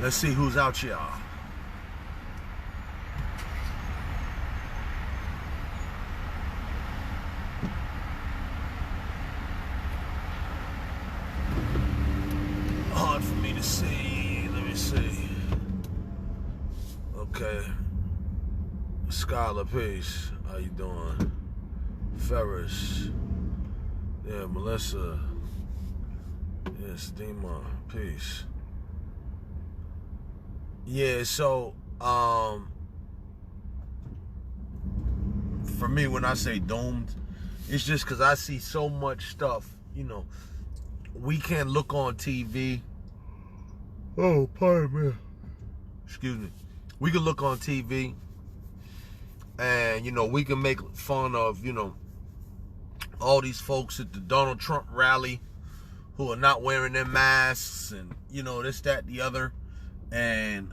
Let's see who's out here. Hard for me to see. Let me see. Okay. Skylar, peace. How you doing? Ferris. Yeah, Melissa. Yes, Dima, peace. Yeah, so for me, when I say doomed, it's just because I see so much stuff. You know, we can look on TV. Oh, pardon me. Excuse me. We can look on TV, and you know, we can make fun of, you know, all these folks at the Donald Trump rally who are not wearing their masks, and you know, this, that, the other. And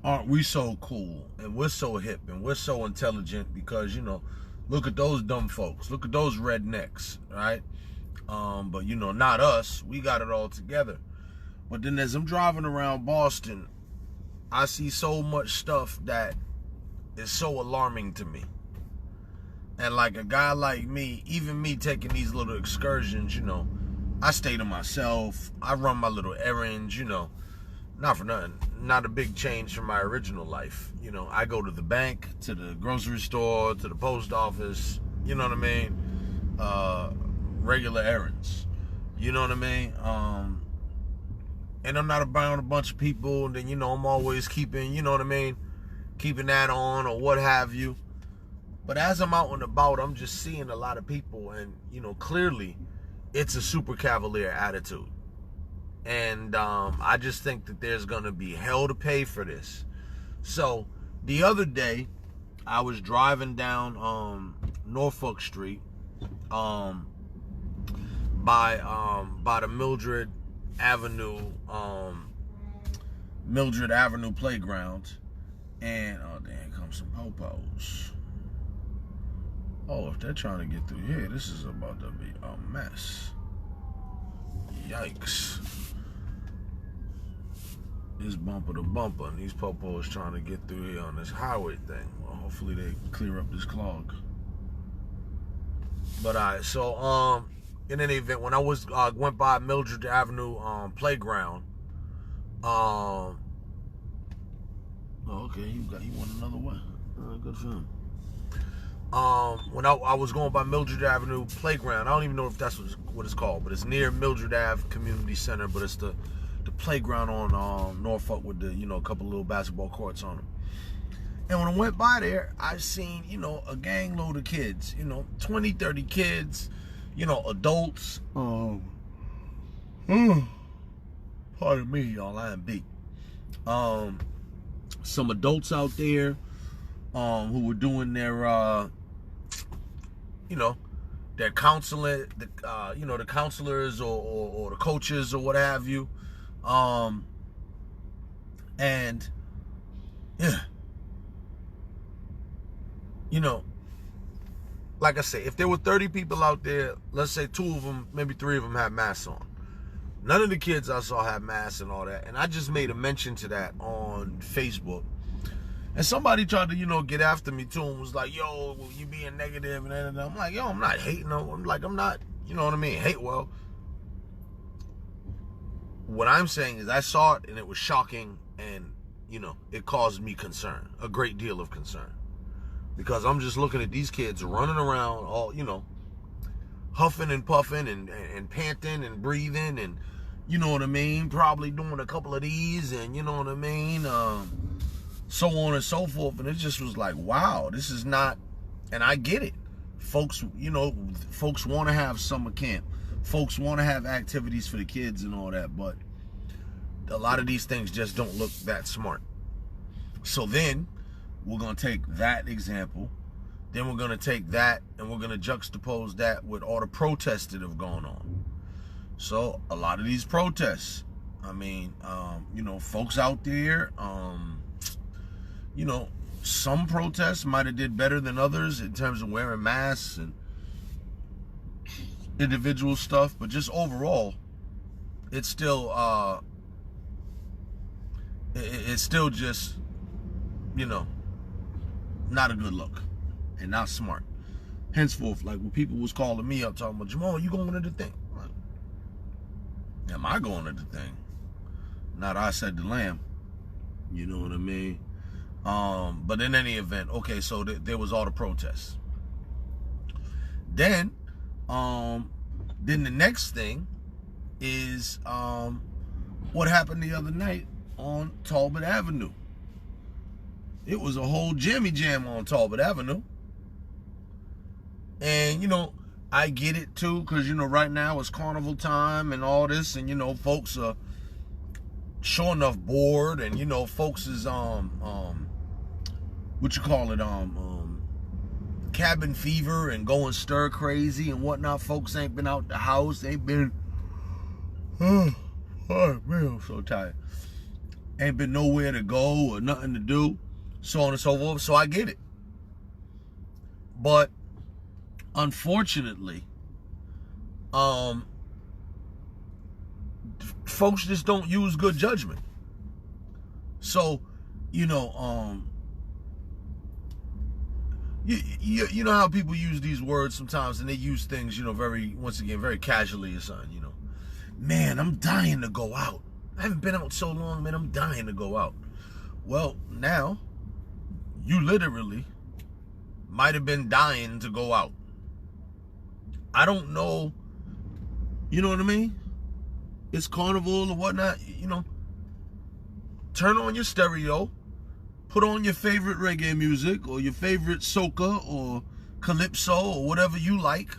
aren't we so cool, and we're so hip, and we're so intelligent because, you know, look at those dumb folks, look at those rednecks, right? But you know, not us. We got it all together. But then as I'm driving around Boston, I see so much stuff that is so alarming to me. And like a guy like me, even me taking these little excursions, you know, I stay to myself. I run my little errands, you know. Not for nothing. Not a big change from my original life. You know, I go to the bank, to the grocery store, to the post office. You know what I mean? Regular errands. You know what I mean? And I'm not around a bunch of people. And then, you know, I'm always keeping, you know what I mean? Keeping that on or what have you. But as I'm out and about, I'm just seeing a lot of people. And, you know, clearly it's a super cavalier attitude. And I just think that there's going to be hell to pay for this. So the other day, I was driving down Norfolk Street by the Mildred Avenue playground. And, oh, there comes some popos. Oh, if they're trying to get through here, this is about to be a mess. Yikes. It's bumper to bumper, and these popos trying to get through here on this highway thing. Well, hopefully they clear up this clog. But alright, so in any event, when I was went by Mildred Avenue playground, oh, okay, he went another way. Good for him. When I was going by Mildred Avenue playground, I don't even know if that's what it's called, but it's near Mildred Ave Community Center, but it's the playground on Norfolk with the, you know, a couple little basketball courts on them. And when I went by there, I seen, you know, a gang load of kids, you know, 20, 30 kids, you know, adults. Pardon me, y'all, I am beat. Some adults out there who were doing their, you know, their counseling, you know, the counselors or the coaches or what have you. And yeah, you know, like I say, if there were 30 people out there, let's say 2 of them, maybe 3 of them had masks on. None of the kids I saw had masks and all that. And I just made a mention to that on Facebook. And somebody tried to, you know, get after me too and was like, yo, well, you being negative and everything. I'm like, yo, I'm not hating them. I'm not, you know what I mean? Hate, well. What I'm saying is I saw it and it was shocking, and, you know, it caused me concern, a great deal of concern. Because I'm just looking at these kids running around all, you know, huffing and puffing and panting and breathing and, you know what I mean, probably doing a couple of these and, you know what I mean, so on and so forth. And it just was like, wow, this is not, and I get it. Folks, you know, folks want to have summer camp. Folks want to have activities for the kids and all that, but a lot of these things just don't look that smart. So then we're going to take that example. Then we're going to take that and we're going to juxtapose that with all the protests that have gone on. So a lot of these protests, I mean, you know, folks out there, you know, some protests might have did better than others in terms of wearing masks and individual stuff, but just overall, it's still it's still just, you know, not a good look and not smart. Henceforth, like when people was calling me up talking about, Jamal, you going to the thing? Like, am I going to the thing? Not I said the lamb. You know what I mean? But in any event, okay, so there was all the protests. Then the next thing is what happened the other night on Talbot Avenue. It was a whole jammy jam on Talbot Avenue. And, you know, I get it too, because, you know, right now it's carnival time and all this, and, you know, folks are sure enough bored, and, you know, folks is what you call it, cabin fever and going stir crazy and whatnot. Folks ain't been out the house, ain't been, oh man, I'm so tired. Ain't been nowhere to go or nothing to do, so on and so forth. So I get it. But unfortunately, folks just don't use good judgment. So, you know, you know how people use these words sometimes, and they use things, you know, very, once again, very casually or something, you know. Man, I'm dying to go out. I haven't been out so long, man, I'm dying to go out. Well, now, you literally might have been dying to go out. I don't know, you know what I mean? It's carnival or whatnot, you know. Turn on your stereo, put on your favorite reggae music or your favorite soca or calypso or whatever you like.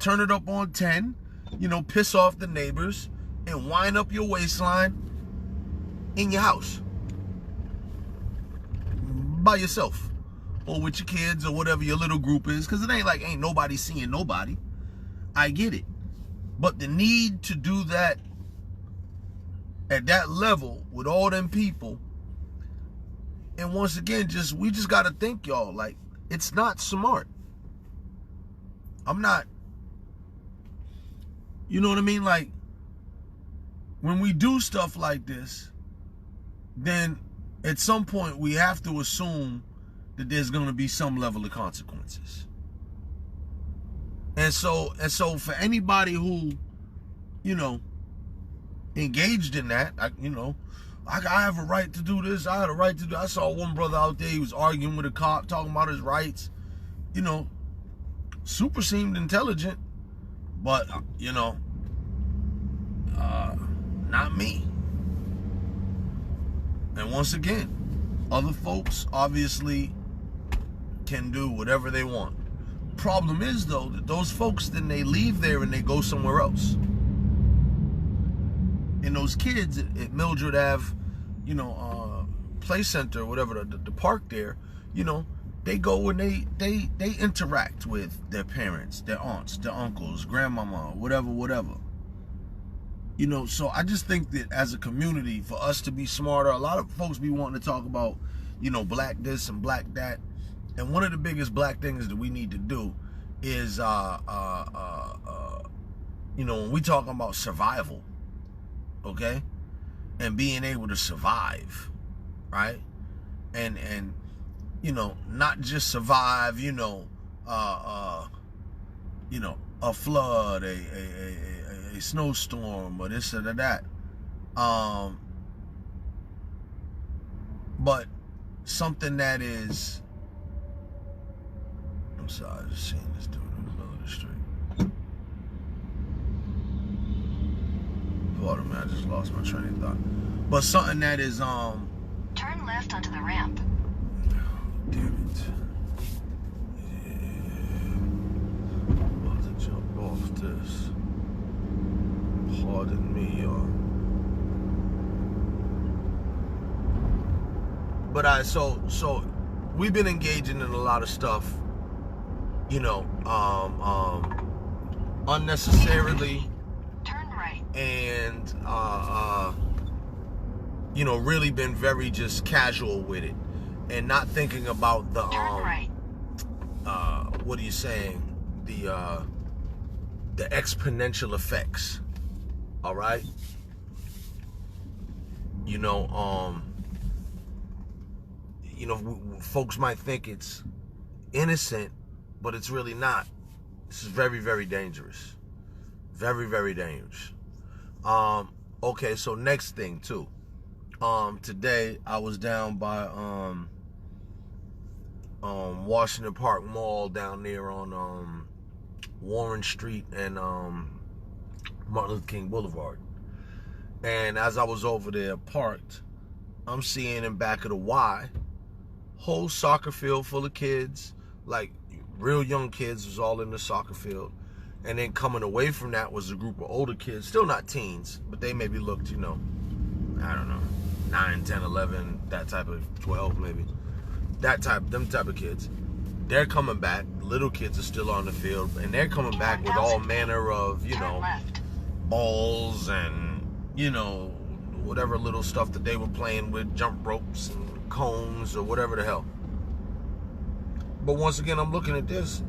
Turn it up on 10, you know, piss off the neighbors and wind up your waistline in your house by yourself or with your kids or whatever your little group is, because it ain't like ain't nobody seeing nobody. I get it. But the need to do that at that level with all them people, and once again, we just got to think, y'all, like, it's not smart. I'm not, you know what I mean? Like, when we do stuff like this, then at some point we have to assume that there's going to be some level of consequences. And so for anybody who, you know, engaged in that, I have a right to do this, I had a right to do. I saw one brother out there, he was arguing with a cop, talking about his rights. You know, super seemed intelligent, but, you know, not me. And once again, other folks obviously can do whatever they want. Problem is, though, that those folks, then they leave there and they go somewhere else. And those kids at Mildred Ave, you know, play center, whatever, the park there, you know, they go and they interact with their parents, their aunts, their uncles, grandmama, whatever. You know, so I just think that as a community, for us to be smarter, a lot of folks be wanting to talk about, you know, black this and black that. And one of the biggest black things that we need to do is, you know, when we talking about survival, okay, and being able to survive, right, and you know, not just survive, you know, you know, a flood, a snowstorm, or this or that, but something that is, I'm sorry, I just seen this dude in the middle of the street. Pardon me, I just lost my train of thought. But something that is, turn left onto the ramp. Damn it. Yeah. I'm about to jump off this. Pardon me, y'all. But so we've been engaging in a lot of stuff, you know, unnecessarily. Turn right. And you know, really been very just casual with it, and not thinking about the Turn right. What are you saying? The exponential effects. All right. You know, you know, folks might think it's innocent, but it's really not. This is very, very dangerous. Very, very dangerous. Okay, so next thing too. Today I was down by Washington Park Mall down there on Warren Street and Martin Luther King Boulevard. And as I was over there parked, I'm seeing in back of the Y, whole soccer field full of kids, like real young kids was all in the soccer field. And then coming away from that was a group of older kids, still not teens, but they maybe looked, you know, I don't know, 9, 10, 11, that type of 12 maybe. Them type of kids. They're coming back. Little kids are still on the field, and they're coming back with all manner of, you know, balls and, you know, whatever little stuff that they were playing with, jump ropes and cones or whatever the hell. But once again, I'm looking at this.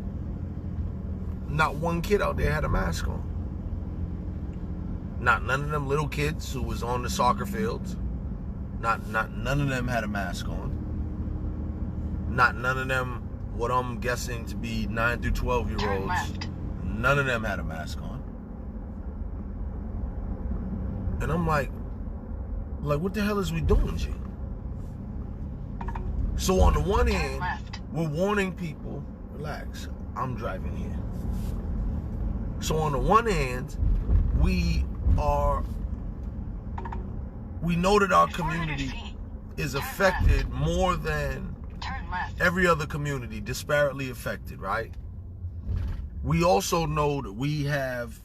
Not one kid out there had a mask on. None of them little kids who was on the soccer fields. None of them had a mask on. None of them, what I'm guessing to be 9 through 12-year-olds. None of them had a mask on. And I'm like, what the hell is we doing, G? So on the one hand, we're warning people, relax, I'm driving here. So on the one hand, we know that our community is affected more than every other community, disparately affected, right? We also know that we have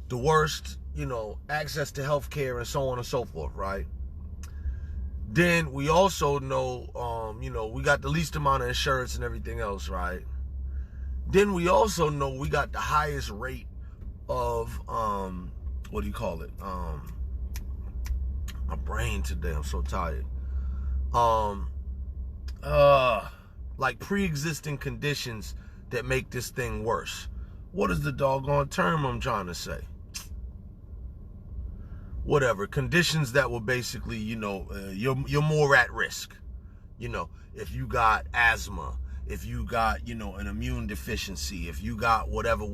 the worst, you know, access to health care and so on and so forth, right? Then we also know, you know, we got the least amount of insurance and everything else, right? Then we also know we got the highest rate of, what do you call it? My brain today, I'm so tired. Like pre-existing conditions that make this thing worse. What is the doggone term I'm trying to say? Whatever, conditions that will basically, you know, you're more at risk. You know, if you got asthma, if you got, you know, an immune deficiency, if you got whatever,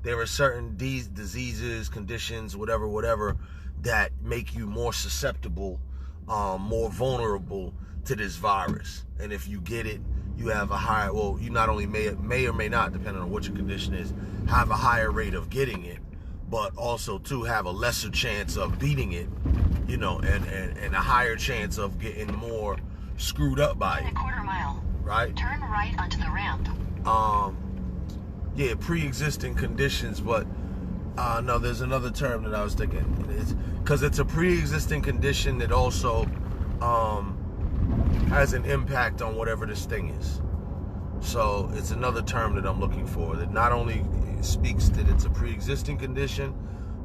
there are certain diseases, conditions, whatever, that make you more susceptible, more vulnerable to this virus. And if you get it, you have a higher, well, you not only may or may not, depending on what your condition is, have a higher rate of getting it, but also to have a lesser chance of beating it, you know, and a higher chance of getting more screwed up by it. In a quarter mile. Right? Turn right onto the ramp. Yeah, pre-existing conditions, but no, there's another term that I was thinking. It's because it's a pre-existing condition that also has an impact on whatever this thing is. So it's another term that I'm looking for that not only speaks that it's a pre-existing condition,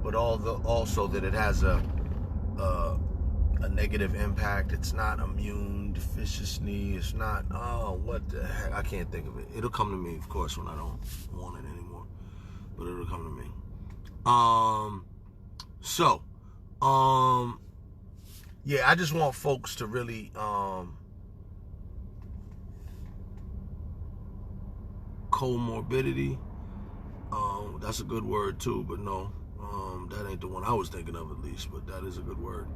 but also that it has a negative impact. It's not immune deficiency. It's not, what the heck? I can't think of it. It'll come to me, of course, when I don't want it anymore. But it'll come to me. Yeah, I just want folks to really, comorbidity. That's a good word too, but no, that ain't the one I was thinking of at least, but that is a good word.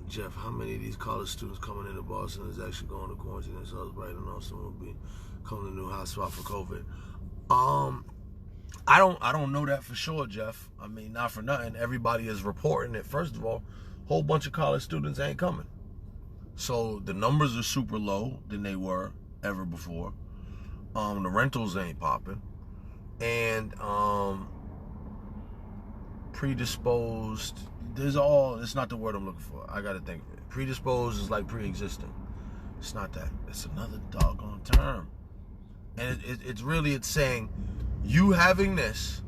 Jeff, how many of these college students coming into Boston is actually going to quarantine themselves right and also will be coming to a new hotspot for COVID? I don't know that for sure, Jeff. I mean, not for nothing. Everybody is reporting that, first of all, a whole bunch of college students ain't coming. So the numbers are super low than they were ever before. The rentals ain't popping. And predisposed, it's not the word I'm looking for. I gotta think of it. Predisposed is like pre-existing. It's not that. It's another doggone term. And it's saying you having this,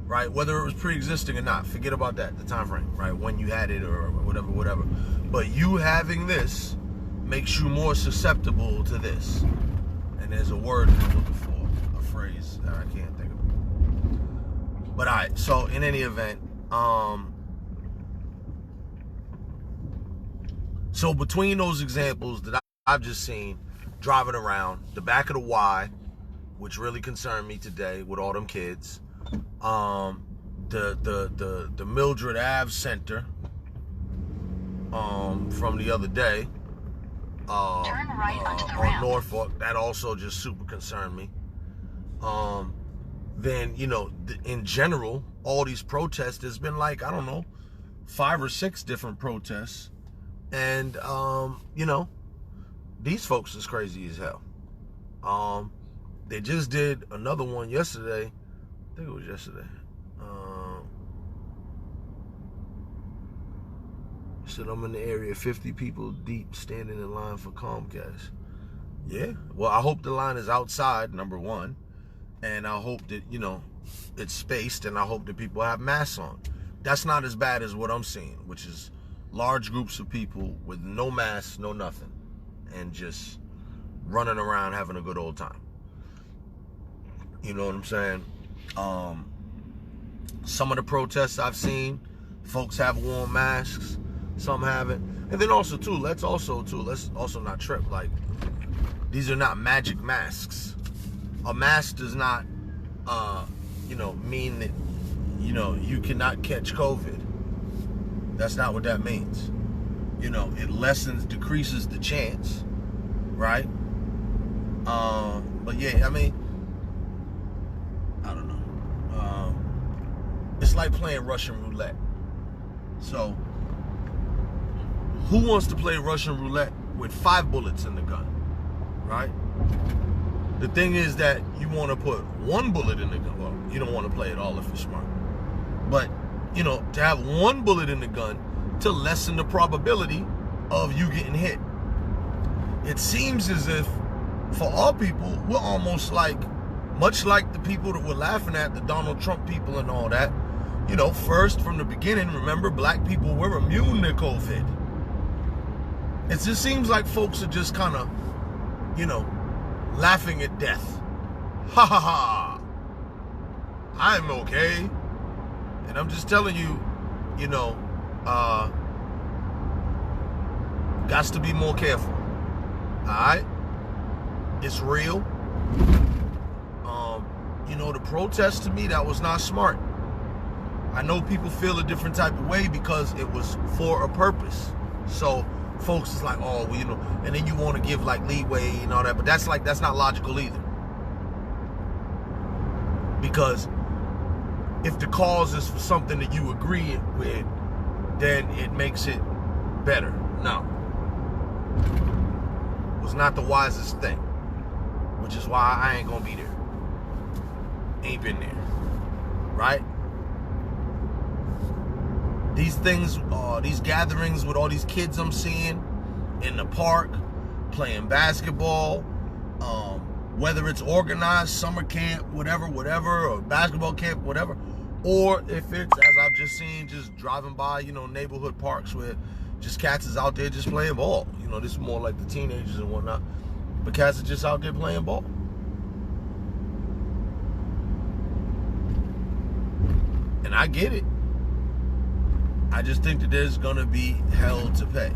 right, whether it was pre-existing or not, forget about that, the time frame, right, when you had it or whatever. But you having this makes you more susceptible to this. And there's a word I'm looking for, a phrase that I can't think of. But all right, so in any event, so between those examples that I've just seen driving around the back of the Y, which really concerned me today with all them kids. The Mildred Ave Center from the other day. Turn right onto the on ramp. Norfolk, that also just super concerned me. Then, you know, in general, all these protests, there's been like, I don't know, 5 or 6 different protests. And, you know, these folks is crazy as hell. They just did another one yesterday. I think it was yesterday. Said I'm in the area, 50 people deep standing in line for Comcast. Yeah, well, I hope the line is outside, number one. And I hope that, you know, it's spaced, and I hope that people have masks on. That's not as bad as what I'm seeing, which is large groups of people with no masks, no nothing, and just running around having a good old time. You know what I'm saying? Some of the protests I've seen, folks have worn masks, some haven't. And then also, too, let's also not trip. Like, these are not magic masks. A mask does not, you know, mean that, you know, you cannot catch COVID. That's not what that means. You know, it decreases the chance, right? But yeah, I mean, I don't know. It's like playing Russian roulette. So, who wants to play Russian roulette with 5 bullets in the gun, right? The thing is that you want to put 1 bullet in the gun. Well, you don't want to play it all if you're smart. But, you know, to have 1 bullet in the gun to lessen the probability of you getting hit. It seems as if, for all people, we're almost like, much like the people that were laughing at the Donald Trump people and all that. You know, first, from the beginning, remember, black people were immune to COVID. It just seems like folks are just kind of, you know, laughing at death. Ha ha ha. I'm okay. And I'm just telling you, you know, gots to be more careful. Alright? It's real. You know, the protest, to me, that was not smart. I know people feel a different type of way because it was for a purpose. So folks is like, oh, well, you know, and then you want to give like leeway and all that, but that's not logical either. Because if the cause is for something that you agree with, then it makes it better. No. It was not the wisest thing, which is why I ain't gonna be there. Ain't been there. Right? These things, these gatherings with all these kids I'm seeing in the park, playing basketball, whether it's organized, summer camp, whatever, or basketball camp, whatever, or if it's, as I've just seen, just driving by, you know, neighborhood parks where just cats is out there just playing ball. You know, this is more like the teenagers and whatnot, but cats are just out there playing ball. And I get it. I just think that there's gonna be hell to pay.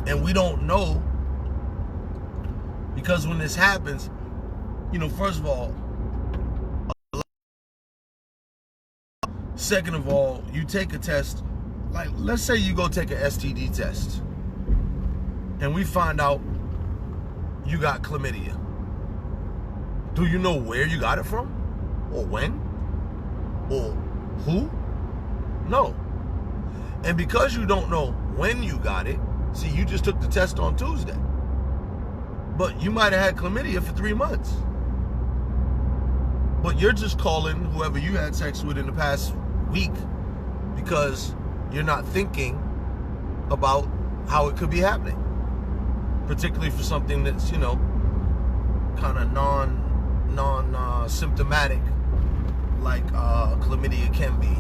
And we don't know, because when this happens, you know, first of all, second of all, you take a test, like let's say you go take an STD test and we find out you got chlamydia. Do you know where you got it from? Or when? Or who? No. And because you don't know when you got it, see, you just took the test on Tuesday. But you might have had chlamydia for 3 months. But you're just calling whoever you had sex with in the past week because you're not thinking about how it could be happening. Particularly for something that's, you know, kind of non-symptomatic like chlamydia can be.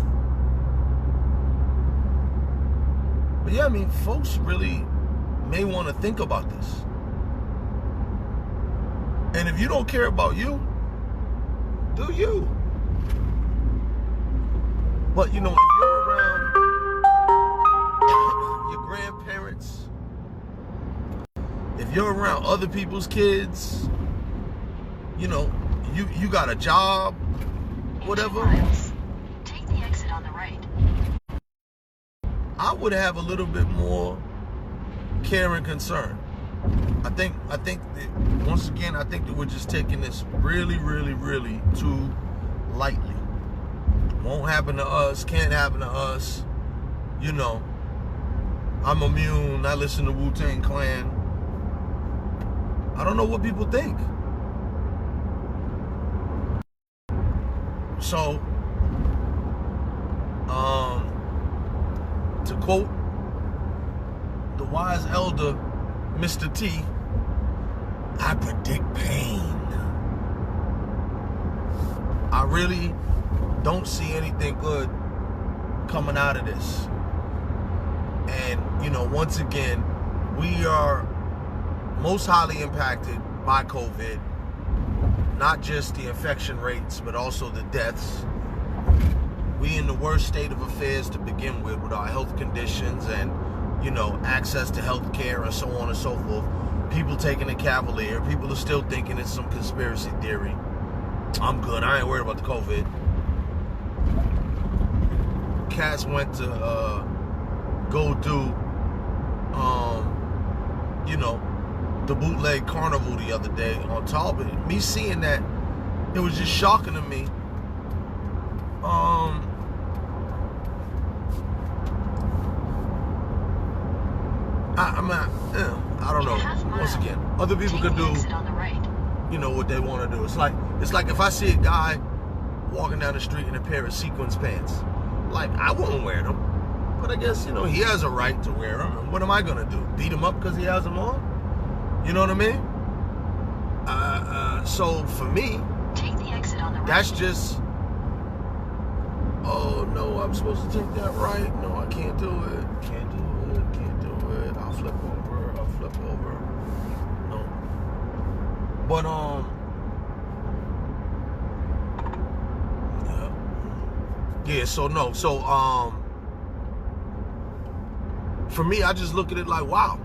But yeah, I mean, folks really may want to think about this. And if you don't care about you, do you? But, you know, if you're around your grandparents, you're around other people's kids, you know, you got a job, whatever. 2 miles. Take the exit on the right. I would have a little bit more care and concern. I think that, once again, I think that we're just taking this really, really, really too lightly. Won't happen to us, can't happen to us. You know, I'm immune. I listen to Wu-Tang Clan. I don't know what people think. So, to quote the wise elder, Mr. T, I predict pain. I really don't see anything good coming out of this. And, you know, once again, we are most highly impacted by COVID. Not just the infection rates, but also the deaths. We in the worst state of affairs to begin with our health conditions and, you know, access to health care and so on and so forth. People taking it cavalier. People are still thinking it's some conspiracy theory. I'm good. I ain't worried about the COVID. Cats went to go do, you know, the bootleg carnival the other day on Talbot. Me seeing that, it was just shocking to me. I don't know. Once again, other people could do, you know, what they want to do. It's like if I see a guy walking down the street in a pair of sequins pants, like, I won't wear them, but I guess, you know, he has a right to wear them. And what am I gonna do? Beat him up because he has them on? You know what I mean? So for me, take the exit on the right. That's just, oh no, I'm supposed to take that right. No, I can't do it. Can't do it. Can't do it. I'll flip over. I'll flip over. No. But yeah. So no. So for me, I just look at it like, wow.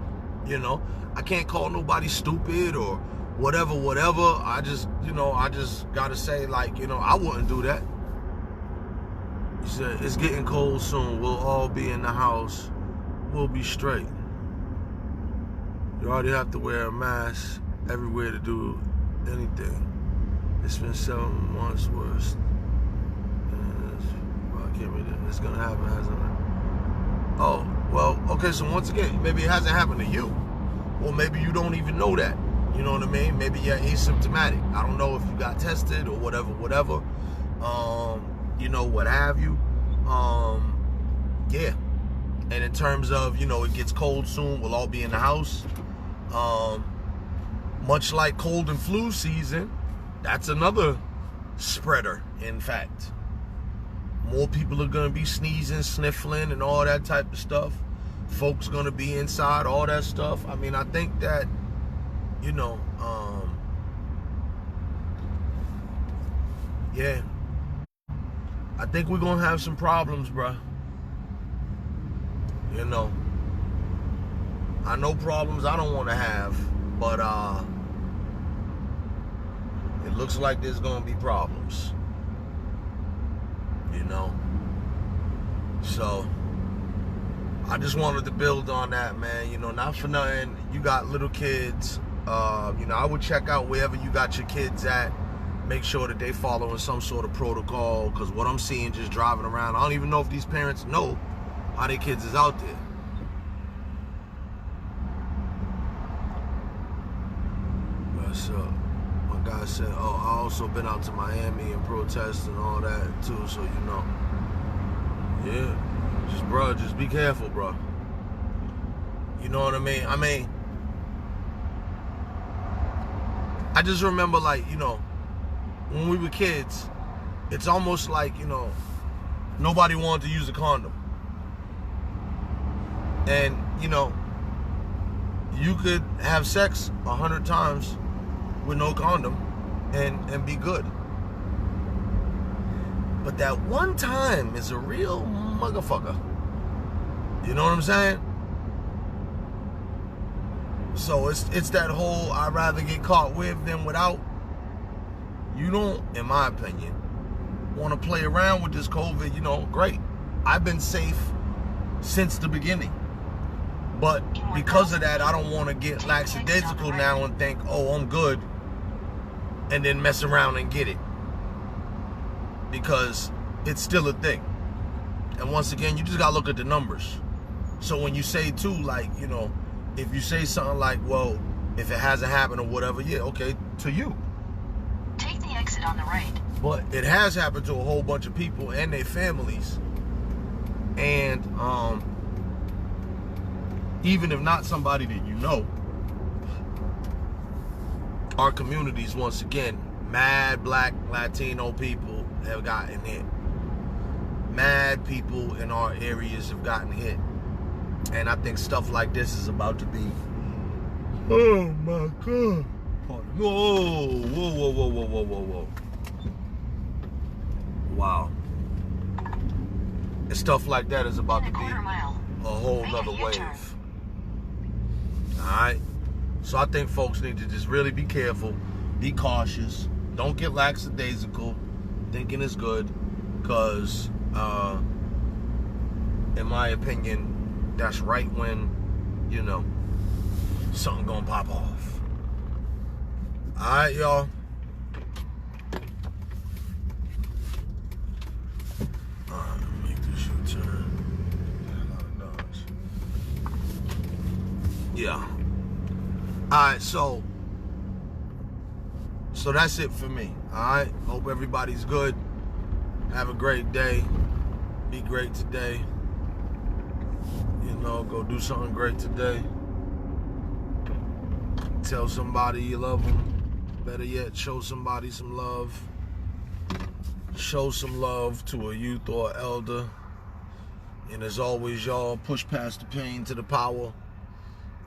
You know, I can't call nobody stupid or whatever. I just, you know, I just gotta say, like, you know, I wouldn't do that. He said, it's getting cold soon. We'll all be in the house. We'll be straight. You already have to wear a mask everywhere to do anything. It's been 7 months worse. I can't read it. It's gonna happen, hasn't it? Oh, well, okay, so once again, maybe it hasn't happened to you. Or maybe you don't even know that. You know what I mean? Maybe you're asymptomatic. I don't know if you got tested or whatever. You know, what have you. Yeah. And in terms of, you know, it gets cold soon, we'll all be in the house. Much like cold and flu season, that's another spreader, in fact. More people are going to be sneezing, sniffling, and all that type of stuff. Folks going to be inside, all that stuff. I mean, I think that, you know, yeah. I think we're going to have some problems, bruh. You know. I know problems I don't want to have, but it looks like there's going to be problems. You know. So, I just wanted to build on that, man. You know, not for nothing. You got little kids. You know, I would check out wherever you got your kids at. Make sure that they following some sort of protocol. Because what I'm seeing just driving around, I don't even know if these parents know how their kids is out there. What's up? My guy said, oh, I also been out to Miami and protest and all that too. So, you know. Yeah. Just, bro, just be careful, bro. You know what I mean? I just remember, like, you know, when we were kids, it's almost like, you know, nobody wanted to use a condom. And, you know, you could have sex 100 times with no condom and be good. But that one time is a real motherfucker. You know what I'm saying? So it's that whole I'd rather get caught with than without. You don't, in my opinion, want to play around with this COVID, you know, great. I've been safe since the beginning. But because of that, I don't want to get lackadaisical now and think, oh, I'm good, and then mess around and get it. Because it's still a thing. And once again, you just got to look at the numbers. So when you say, too, like, you know, if you say something like, well, if it hasn't happened or whatever, yeah, okay, to you. Take the exit on the right. But it has happened to a whole bunch of people and their families. And even if not somebody that you know, our communities, once again, mad Black, Latino people have gotten hit. Mad people in our areas have gotten hit. And I think stuff like this is about to be, oh my God. Whoa, whoa, whoa, whoa, whoa, whoa, whoa, whoa. Wow. And stuff like that is about to be a whole nother wave. Alright? So I think folks need to just really be careful, be cautious, don't get lackadaisical, thinking it's good, because in my opinion, that's right when, you know, something gonna pop off. Alright, y'all. Make this U-turn. Yeah. Alright, so that's it for me. Alright? Hope everybody's good. Have a great day. Be great today. You know, go do something great today. Tell somebody you love them. Better yet, show somebody some love. Show some love to a youth or elder. And as always, y'all, push past the pain to the power.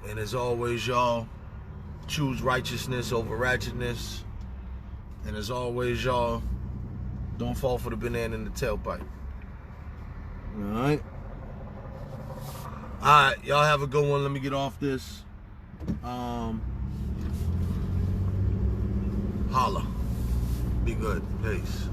And as always, y'all, choose righteousness over ratchetness. And as always, y'all, don't fall for the banana in the tailpipe. Alright? Alright, y'all have a good one. Let me get off this. Holla. Be good. Peace.